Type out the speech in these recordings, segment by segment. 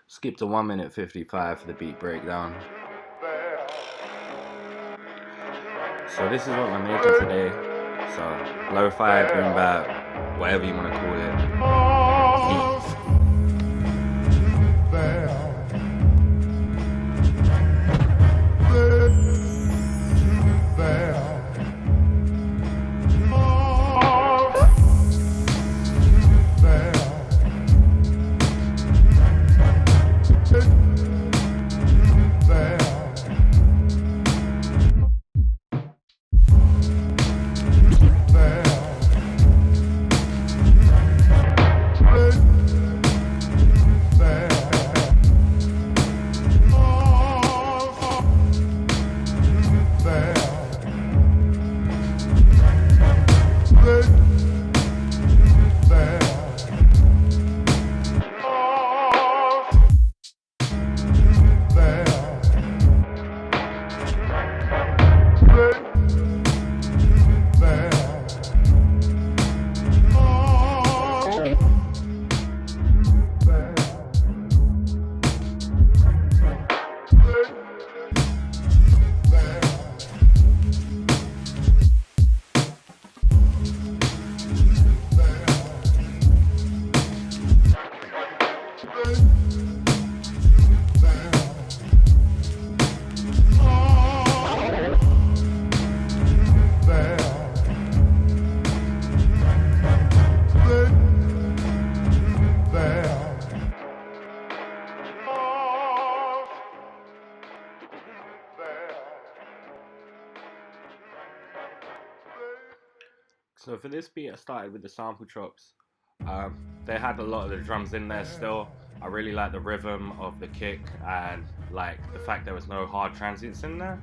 Skip to 1 minute 55 for the beat breakdown. So this is what we're making today. So lo-fi, boom bap, whatever you want to call it. So for this beat I started with the sample chops. They had a lot of the drums in there still. I really like the rhythm of the kick and like the fact there was no hard transients in there.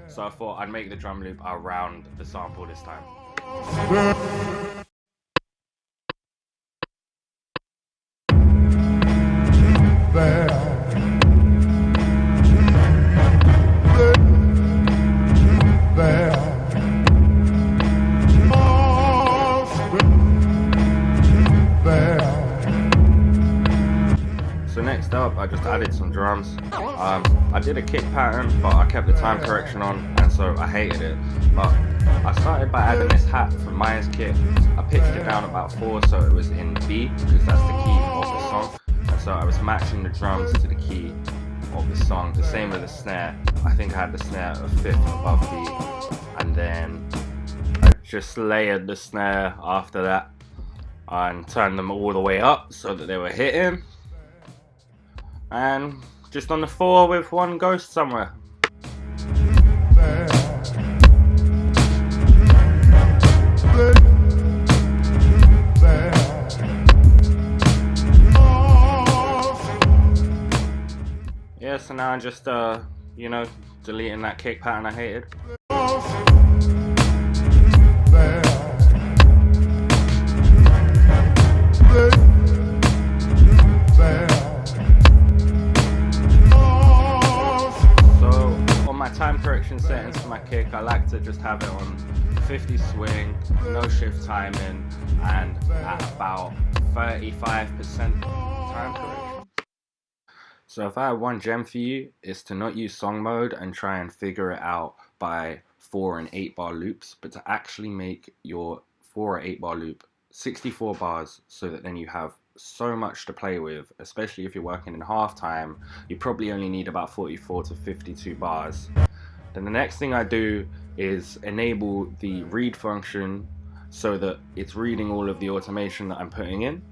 So I thought I'd make the drum loop around the sample this time. So next up, I just added some drums. I did a kick pattern, but I kept the time correction on, and so I hated it. But I started by adding this hat from Maya's kick. I pitched it down about 4, so it was in B, because that's the key of the song. And so I was matching the drums to the key of the song. The same with the snare. I think I had the snare a 5th above B, and then I just layered the snare after that and turned them all the way up so that they were hitting. And just on the 4 with one ghost somewhere. Yeah, so now I'm just you know, deleting that kick pattern I hated. Time correction settings for my kick, I like to just have it on 50 swing, no shift timing, and at about 35% time correction. So if I have one gem for you, it's to not use song mode and try and figure it out by 4 and 8 bar loops, but to actually make your 4 or 8 bar loop 64 bars, so that then you have so much to play with. Especially if you're working in half time, you probably only need about 44 to 52 bars. Then the next thing I do is enable the read function so that it's reading all of the automation that I'm putting in,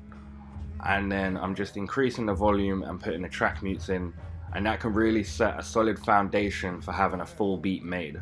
and then I'm just increasing the volume and putting the track mutes in, and that can really set a solid foundation for having a full beat made.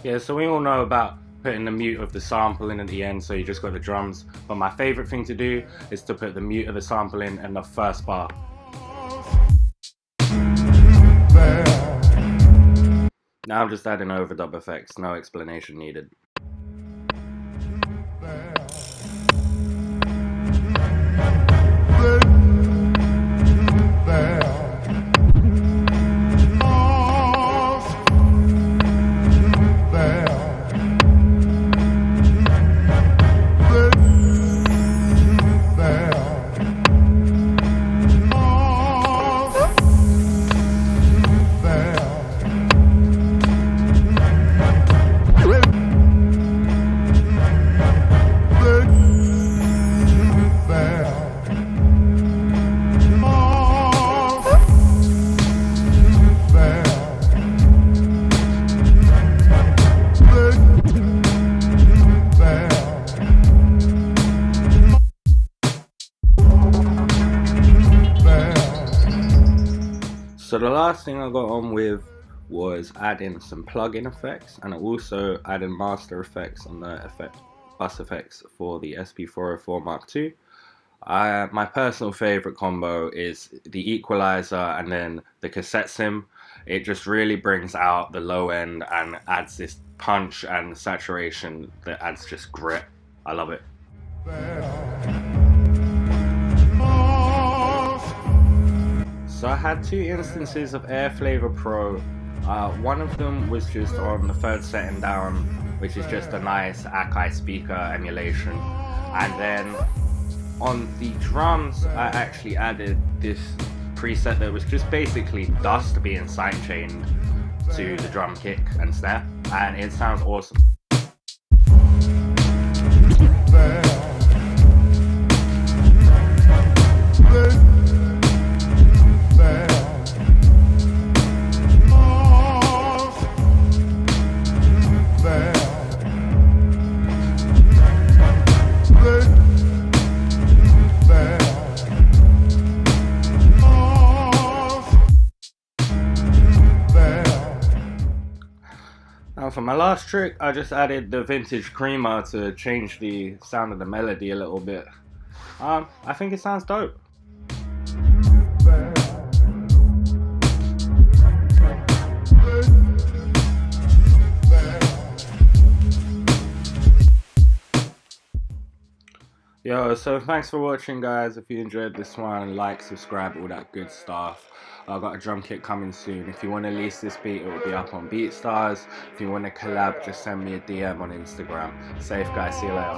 Yeah, so we all know about putting the mute of the sample in at the end, so you just got the drums. But my favorite thing to do is to put the mute of the sample in the first bar. Now I'm just adding overdub effects, no explanation needed. So the last thing I got on with was adding some plug-in effects, and also adding master effects on the bus effects for the sp404 Mark II. My personal favorite combo is the equalizer and then the cassette sim. It just really brings out the low end and adds this punch and saturation that adds just grit. I love it. So I had two instances of Air Flavour Pro. One of them was just on the third setting down, which is just a nice Akai speaker emulation. And then on the drums, I actually added this preset that was just basically dust being sidechained to the drum kick and snare, and it sounds awesome. Now for my last trick, I just added the vintage creamer to change the sound of the melody a little bit. I think it sounds dope. Yo, so thanks for watching, guys. If you enjoyed this one, like, subscribe, all that good stuff. I've got a drum kit coming soon. If you want to lease this beat, it will be up on BeatStars. If you want to collab, just send me a DM on Instagram. Safe, guys. See you later.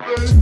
Hey.